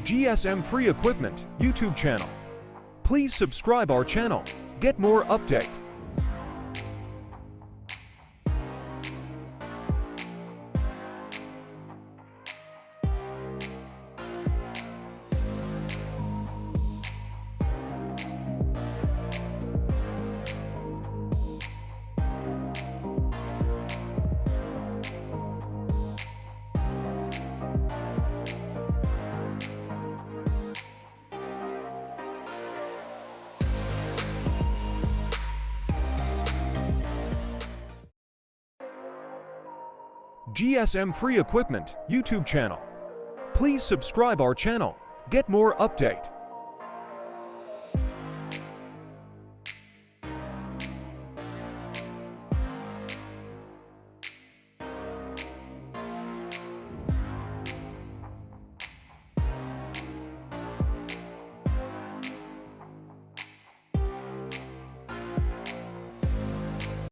GSM Free Equipment YouTube channel. Please subscribe our channel. Get more update. GSM Free Equipment YouTube channel. Please subscribe our channel. Get more update.